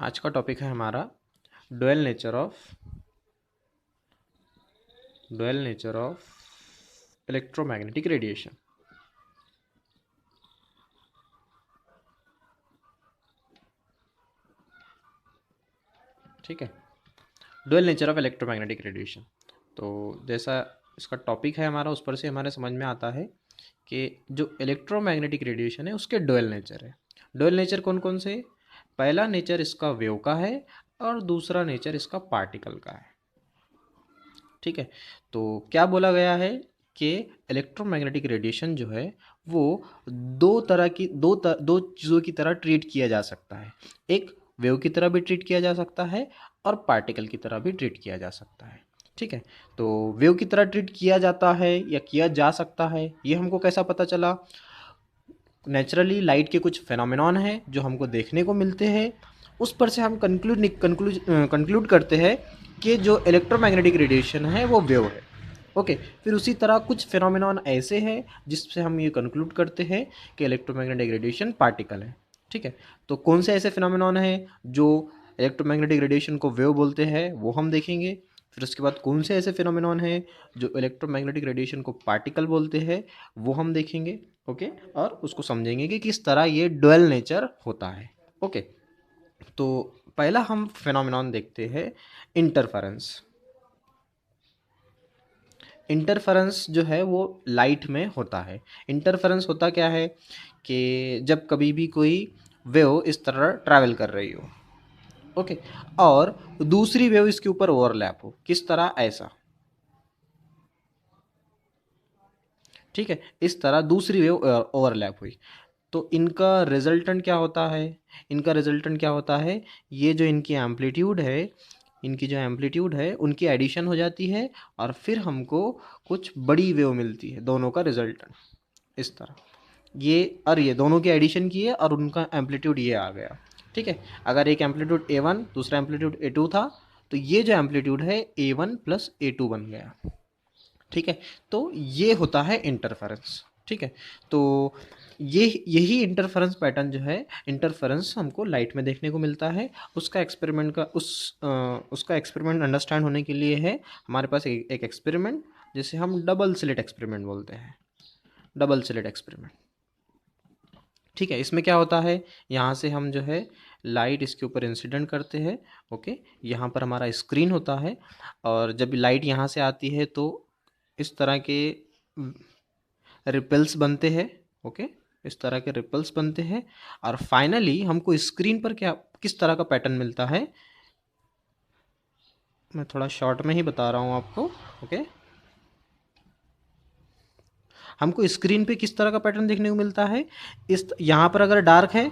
आज का टॉपिक है हमारा dual nature of electromagnetic radiation. ठीक है, dual nature of electromagnetic radiation. तो जैसा इसका टॉपिक है हमारा, उस पर से हमारे समझ में आता है कि जो इलेक्ट्रोमैग्नेटिक रेडिएशन है उसके डुअल नेचर है। डुअल नेचर कौन कौन से? पहला नेचर इसका वेव का है और दूसरा नेचर इसका पार्टिकल का है। ठीक है, तो क्या बोला गया है कि इलेक्ट्रोमैग्नेटिक रेडिएशन जो है वो दो चीज़ों की तरह ट्रीट किया जा सकता है। एक वेव की तरह भी ट्रीट किया जा सकता है और पार्टिकल की तरह भी ट्रीट किया जा सकता है। ठीक है, तो वेव की तरह ट्रीट किया जाता है या किया जा सकता है, ये हमको कैसा पता चला? नेचुरली लाइट के कुछ फेनोमेनॉन हैं जो हमको देखने को मिलते हैं, उस पर से हम कंक्लूड करते हैं कि जो इलेक्ट्रोमैग्नेटिक रेडिएशन है वो वेव है। ओके, फिर उसी तरह कुछ फेनोमेनॉन ऐसे हैं जिससे हम ये कंक्लूड करते हैं कि इलेक्ट्रोमैग्नेटिक रेडिएशन पार्टिकल है। ठीक है, तो कौन से ऐसे फेनोमेनॉन हैं जो इलेक्ट्रोमैग्नेटिक रेडिएशन को वेव बोलते हैं वो हम देखेंगे। फिर उसके बाद कौन से ऐसे फेनोमेनॉन हैं जो इलेक्ट्रोमैग्नेटिक रेडिएशन को पार्टिकल बोलते हैं वो हम देखेंगे। ओके, और उसको समझेंगे कि किस तरह ये डुअल नेचर होता है। ओके, तो पहला हम फेनोमेनॉन देखते हैं, इंटरफेरेंस। इंटरफेरेंस जो है वो लाइट में होता है। इंटरफेरेंस होता क्या है कि जब कभी भी कोई वेव इस तरह ट्रैवल कर रही हो, ओके, और दूसरी वेव इसके ऊपर ओवरलैप हो, किस तरह? ऐसा। ठीक है, इस तरह दूसरी वेव ओवरलैप हुई तो इनका रिजल्टेंट क्या होता है? इनका रिजल्टेंट क्या होता है? ये जो इनकी एम्पलीट्यूड है, इनकी जो एम्पलीट्यूड है उनकी एडिशन हो जाती है और फिर हमको कुछ बड़ी वेव मिलती है, दोनों का रिजल्टेंट इस तरह। ये दोनों की एडिशन की है और उनका एम्पलीट्यूड ये आ गया। ठीक है, अगर एक एम्पलीट्यूड A1 दूसरा एम्पलीट्यूड A2 था तो ये जो एम्पलीट्यूड है A1 प्लस A2 बन गया। ठीक है, तो ये होता है इंटरफेरेंस। ठीक है, तो यही इंटरफेरेंस पैटर्न जो है, इंटरफेरेंस हमको लाइट में देखने को मिलता है। उसका एक्सपेरिमेंट अंडरस्टैंड होने के लिए है हमारे पास एक एक्सपेरिमेंट जिसे हम डबल स्लिट एक्सपेरिमेंट बोलते हैं। Double slit experiment. ठीक है, इसमें क्या होता है, यहाँ से हम जो है लाइट इसके ऊपर इंसिडेंट करते हैं। ओके, यहाँ पर हमारा स्क्रीन होता है और जब लाइट यहाँ से आती है तो इस तरह के रिपल्स बनते हैं। ओके, इस तरह के रिपल्स बनते हैं और फाइनली हमको स्क्रीन पर क्या किस तरह का पैटर्न मिलता है, मैं थोड़ा शॉर्ट में ही बता रहा हूँ आपको। ओके, हमको स्क्रीन पे किस तरह का पैटर्न देखने को मिलता है, इस यहाँ पर अगर डार्क है,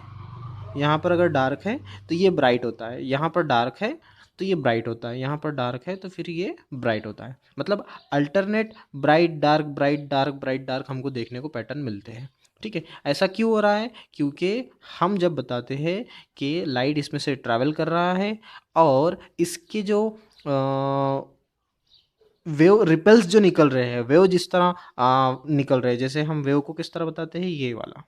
यहाँ पर अगर डार्क है तो ये ब्राइट होता है, यहाँ पर डार्क है तो ये ब्राइट होता है, यहाँ पर डार्क है तो फिर ये ब्राइट होता है। मतलब अल्टरनेट ब्राइट डार्क हमको देखने को पैटर्न मिलते हैं। ठीक है, ऐसा क्यों हो रहा है? क्योंकि हम जब बताते हैं कि लाइट इसमें से ट्रैवल कर रहा है और इसके जो वेव रिपल्स जो निकल रहे हैं, वेव जिस तरह निकल रहे हैं, जैसे हम वेव को किस तरह बताते हैं, ये वाला।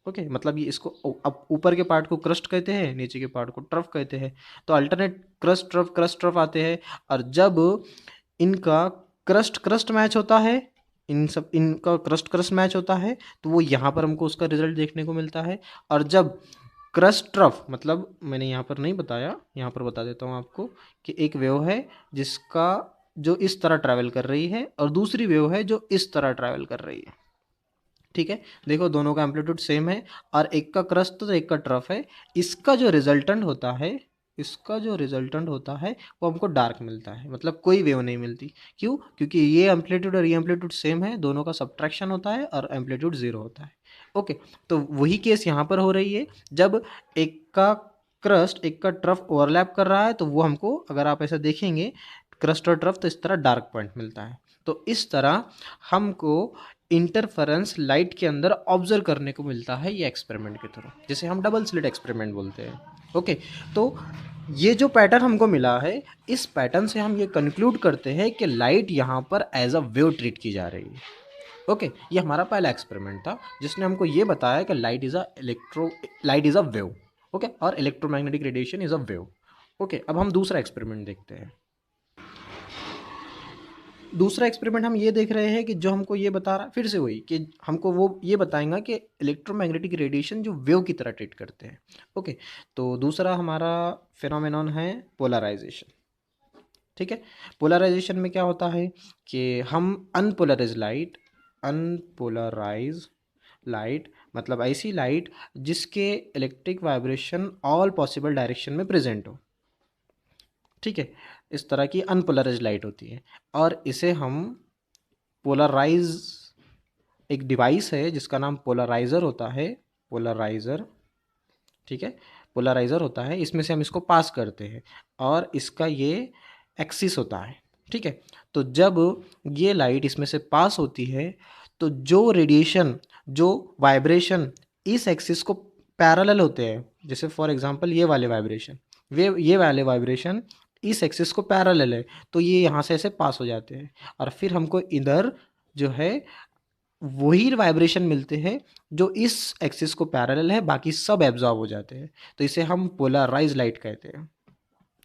ओके, मतलब ये इसको अब ऊपर के पार्ट को क्रस्ट कहते हैं, नीचे के पार्ट को ट्रफ कहते हैं। तो अल्टरनेट क्रस्ट ट्रफ आते हैं और जब इनका क्रस्ट क्रस्ट मैच होता है, इनका क्रस्ट मैच होता है तो वो यहाँ पर हमको उसका रिजल्ट देखने को मिलता है। और जब क्रस्ट ट्रफ, मतलब मैंने यहाँ पर नहीं बताया, यहाँ पर बता देता हूँ आपको कि एक वेव है जिसका जो इस तरह ट्रैवल कर रही है और दूसरी वेव है जो इस तरह ट्रैवल कर रही है। ठीक है, देखो दोनों का एम्पलीट्यूड सेम है और एक का क्रस्ट तो एक का ट्रफ है। इसका जो रिजल्टेंट होता है वो हमको डार्क मिलता है, मतलब कोई वेव नहीं मिलती। क्यों? क्योंकि ये एम्पलीट्यूड और ये एम्पलीट्यूड सेम है, दोनों का सब्ट्रैक्शन होता है और एम्पलीट्यूड ज़ीरो होता है। ओके, तो वही केस यहाँ पर हो रही है। जब एक का क्रस्ट एक का ट्रफ ओवरलैप कर रहा है तो वो हमको, अगर आप ऐसा देखेंगे क्रस्ट और ट्रफ, तो इस तरह डार्क पॉइंट मिलता है। तो इस तरह हमको इंटरफेरेंस लाइट के अंदर ऑब्जर्व करने को मिलता है, ये एक्सपेरिमेंट के थ्रू, जिसे हम डबल स्लिट एक्सपेरिमेंट बोलते हैं। ओके, तो ये जो पैटर्न हमको मिला है, इस पैटर्न से हम ये कंक्लूड करते हैं कि लाइट यहाँ पर एज अ वेव ट्रीट की जा रही है। ओके, ये हमारा पहला एक्सपेरिमेंट था जिसने हमको ये बताया कि light is a wave. Okay, और electromagnetic radiation is a wave. Okay, अब हम दूसरा एक्सपेरिमेंट देखते हैं। दूसरा एक्सपेरिमेंट हम ये देख रहे हैं कि जो हमको ये बता रहा, फिर से वही कि हमको वो ये बताएगा कि इलेक्ट्रोमैग्नेटिक रेडिएशन जो वेव की तरह ट्रीट करते हैं। ओके, तो दूसरा हमारा फिनोमेनॉन है पोलराइजेशन। ठीक है, पोलराइजेशन में क्या होता है कि हम अनपोलराइज लाइट मतलब ऐसी लाइट जिसके electric vibration all possible direction में प्रेजेंट हो। ठीक है, इस तरह की अनपोलराइज लाइट होती है, और इसे हम पोलराइज, एक डिवाइस है जिसका नाम पोलराइज़र होता है, पोलराइज़र। ठीक है, पोलराइज़र होता है, इसमें से हम इसको पास करते हैं और इसका ये एक्सिस होता है। ठीक है, तो जब ये लाइट इसमें से पास होती है तो जो रेडिएशन, जो वाइब्रेशन इस एक्सिस को पैरेलल होते हैं, जैसे फॉर एग्जांपल ये वाले वाइब्रेशन, ये वाले वाइब्रेशन इस एक्सिस को पैरेलल है, तो ये यहाँ से ऐसे पास हो जाते हैं और फिर हमको इधर जो है वही वाइब्रेशन मिलते हैं जो इस एक्सिस को पैरेलल है, बाकी सब एब्जॉर्ब हो जाते हैं। तो इसे हम पोलराइज लाइट कहते हैं।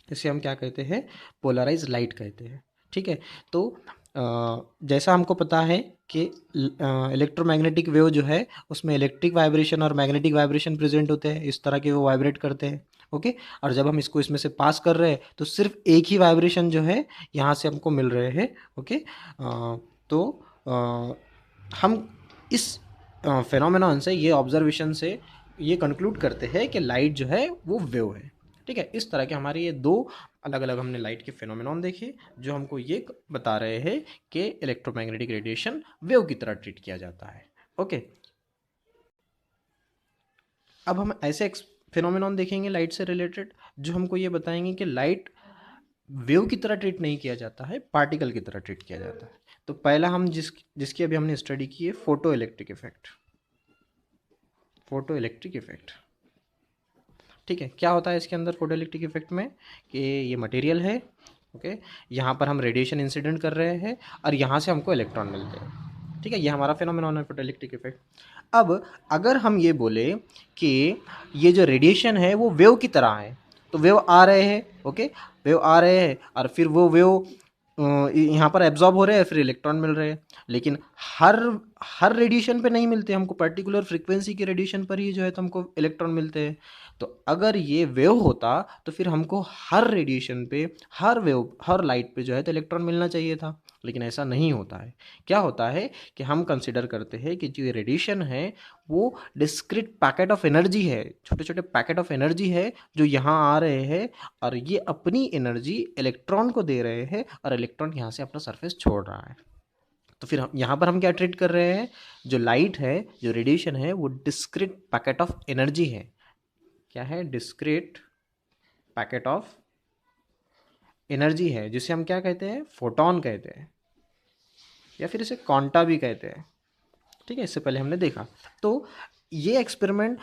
इसे हम क्या कहते हैं? पोलराइज लाइट कहते हैं। ठीक है, तो जैसा हमको पता है कि इलेक्ट्रोमैग्नेटिक वेव जो है उसमें इलेक्ट्रिक वाइब्रेशन और मैग्नेटिक वाइब्रेशन प्रेजेंट होते हैं, इस तरह के वो वाइब्रेट करते हैं। ओके, और जब हम इसको इसमें से पास कर रहे हैं तो सिर्फ एक ही वाइब्रेशन जो है यहाँ से हमको मिल रहे हैं। ओके, तो हम इस फेनोमेनॉन से, ये ऑब्जर्वेशन से ये कंक्लूड करते हैं कि लाइट जो है वो वेव है। ठीक है, इस तरह के हमारे ये दो अलग अलग हमने लाइट के फेनोमेनॉन देखे जो हमको ये बता रहे हैं कि इलेक्ट्रोमैग्नेटिक रेडिएशन वेव की तरह ट्रीट किया जाता है। ओके, अब हम ऐसे फेनोमेनॉन देखेंगे लाइट से रिलेटेड जो हमको ये बताएंगे कि लाइट वेव की तरह ट्रीट नहीं किया जाता है, पार्टिकल की तरह ट्रीट किया जाता है। तो पहला हम जिसकी अभी हमने स्टडी की है, photo electric effect. Photo electric effect, ठीक है, क्या होता है इसके अंदर फोटो इलेक्ट्रिक इफेक्ट में कि ये मटेरियल है। ओके, यहाँ पर हम रेडिएशन इंसिडेंट कर रहे हैं और यहाँ से हमको इलेक्ट्रॉन मिलते हैं। ठीक है, ये हमारा फिनोमेनॉन है फोटो इलेक्ट्रिक इफेक्ट। अब अगर हम ये बोले कि ये जो रेडिएशन है वो वेव की तरह है, तो वेव आ रहे हैं, ओके, वेव आ रहे हैं और फिर वो वेव यहाँ पर एब्जॉर्ब हो रहे हैं, फिर इलेक्ट्रॉन मिल रहे हैं, लेकिन हर हर रेडिएशन पे नहीं मिलते हमको, पर्टिकुलर फ्रीक्वेंसी के रेडिएशन पर ही जो है तो हमको इलेक्ट्रॉन मिलते हैं। तो अगर ये वेव होता तो फिर हमको हर रेडिएशन पे, हर वेव, हर लाइट पे जो है तो इलेक्ट्रॉन मिलना चाहिए था, लेकिन ऐसा नहीं होता है। क्या होता है कि हम कंसिडर करते हैं कि जो रेडिएशन है वो डिस्क्रीट पैकेट ऑफ एनर्जी है, छोटे छोटे पैकेट ऑफ एनर्जी है जो यहाँ आ रहे हैं और ये अपनी एनर्जी इलेक्ट्रॉन को दे रहे हैं और इलेक्ट्रॉन यहाँ से अपना सरफेस छोड़ रहा है। तो फिर हम यहाँ पर हम क्या ट्रीट कर रहे हैं, जो लाइट है, जो रेडिएशन है, वो डिस्क्रीट पैकेट ऑफ एनर्जी है। क्या है? डिस्क्रीट पैकेट ऑफ एनर्जी है, जिसे हम क्या कहते हैं? फोटॉन कहते हैं, या फिर इसे क्वांटा भी कहते हैं। ठीक है, इससे पहले हमने देखा। तो ये एक्सपेरिमेंट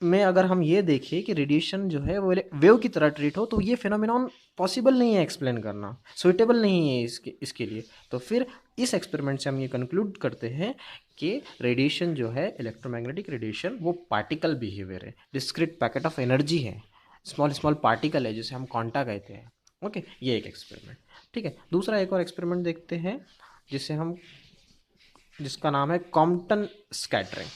में अगर हम ये देखें कि रेडिएशन जो है वो वेव की तरह ट्रीट हो, तो ये फिनोमिनॉन पॉसिबल नहीं है एक्सप्लेन करना, सुइटेबल नहीं है इसके लिए। तो फिर इस एक्सपेरिमेंट से हम ये कंक्लूड करते हैं कि रेडिएशन जो है, इलेक्ट्रोमैग्नेटिक रेडिएशन, वो पार्टिकल बिहेवियर है, डिस्क्रीट पैकेट ऑफ एनर्जी है, स्मॉल स्मॉल पार्टिकल है जिसे हम क्वांटा कहते हैं। ओके, ये एक एक्सपेरिमेंट। ठीक है, दूसरा एक और एक्सपेरिमेंट देखते हैं जिसका नाम है कॉम्पटन स्कैटरिंग।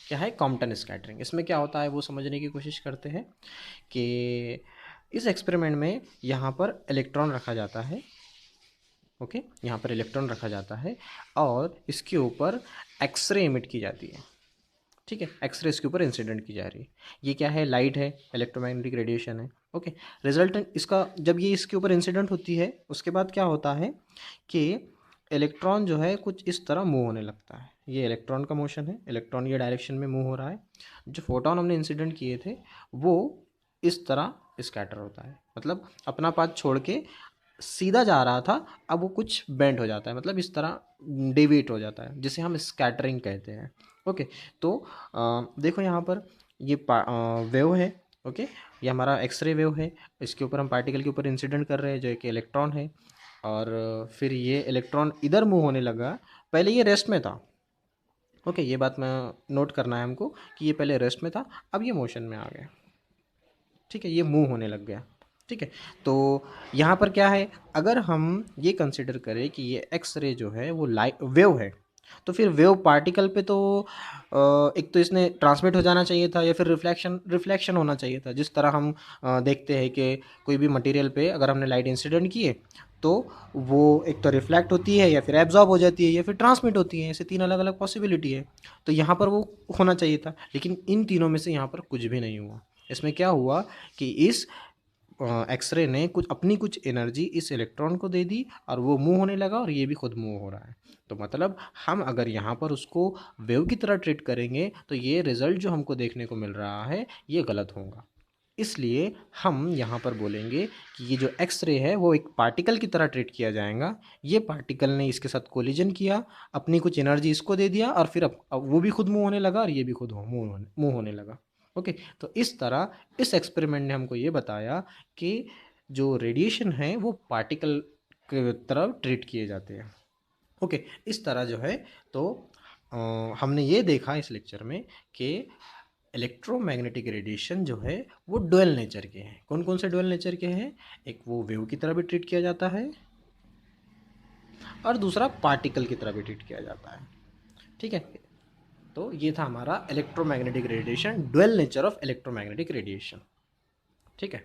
क्या है कॉम्पटन स्कैटरिंग? इसमें क्या होता है वो समझने की कोशिश करते हैं कि इस एक्सपेरिमेंट में यहाँ पर इलेक्ट्रॉन रखा जाता है। ओके, यहाँ पर इलेक्ट्रॉन रखा जाता है और इसके ऊपर एक्सरे इमिट की जाती है। ठीक है, एक्सरे इसके ऊपर इंसिडेंट की जा रही है। ये क्या है? लाइट है, इलेक्ट्रोमैग्नेटिक रेडिएशन है। ओके, रिजल्टेंट इसका, जब ये इसके ऊपर इंसिडेंट होती है उसके बाद क्या होता है कि इलेक्ट्रॉन जो है कुछ इस तरह मूव होने लगता है। ये इलेक्ट्रॉन का मोशन है, इलेक्ट्रॉन ये डायरेक्शन में मूव हो रहा है। जो फोटोन हमने इंसिडेंट किए थे वो इस तरह स्कैटर होता है, मतलब अपना पाथ छोड़ के सीधा जा रहा था, अब वो कुछ बेंड हो जाता है, मतलब इस तरह डेविएट हो जाता है, जिसे हम स्कैटरिंग कहते हैं। ओके, तो देखो यहाँ पर ये वेव है। ओके, ये हमारा एक्सरे वेव है, इसके ऊपर हम पार्टिकल के ऊपर इंसिडेंट कर रहे हैं जो एक इलेक्ट्रॉन है, और फिर ये इलेक्ट्रॉन इधर मूव होने लगा। पहले ये रेस्ट में था, ओके, ये बात मैं नोट करना है हमको कि ये पहले रेस्ट में था, अब ये मोशन में आ गया। ठीक है, ये मूव होने लग गया। ठीक है, तो यहाँ पर क्या है, अगर हम ये कंसिडर करें कि ये एक्स रे जो है वो लाइट वेव है, तो फिर वेव पार्टिकल पे तो एक तो इसने ट्रांसमिट हो जाना चाहिए था, या फिर रिफ्लेक्शन रिफ्लेक्शन होना चाहिए था। जिस तरह हम देखते हैं कि कोई भी मटेरियल पे अगर हमने लाइट इंसिडेंट किए तो वो एक तो रिफ्लेक्ट होती है, या फिर एब्जॉर्ब हो जाती है, या फिर ट्रांसमिट होती है। ऐसे तीन अलग अलग पॉसिबिलिटी है। तो यहाँ पर वो होना चाहिए था, लेकिन इन तीनों में से यहाँ पर कुछ भी नहीं हुआ। इसमें क्या हुआ कि इस एक्सरे ने कुछ एनर्जी इस इलेक्ट्रॉन को दे दी, और वो मूव होने लगा, और ये भी खुद मूव हो रहा है। तो मतलब हम अगर यहाँ पर उसको वेव की तरह ट्रीट करेंगे तो ये रिजल्ट जो हमको देखने को मिल रहा है ये गलत होगा। इसलिए हम यहाँ पर बोलेंगे कि ये जो एक्सरे है वो एक पार्टिकल की तरह ट्रीट किया जाएगा। ये पार्टिकल ने इसके साथ कोलिजन किया, अपनी कुछ एनर्जी इसको दे दिया, और फिर अब वो भी खुद मूव होने लगा, और ये भी खुद मूव होने लगा। ओके, तो इस तरह इस एक्सपेरिमेंट ने हमको ये बताया कि जो रेडिएशन है वो पार्टिकल की तरह ट्रीट किए जाते हैं। ओके, इस तरह जो है तो हमने ये देखा इस लेक्चर में कि इलेक्ट्रोमैग्नेटिक रेडिएशन जो है वो डुअल नेचर के हैं। कौन कौन से डुअल नेचर के हैं? एक वो वेव की तरह भी ट्रीट किया जाता है, और दूसरा पार्टिकल की तरह भी ट्रीट किया जाता है। ठीक है, तो ये था हमारा electromagnetic radiation, dual nature of electromagnetic radiation. ठीक है।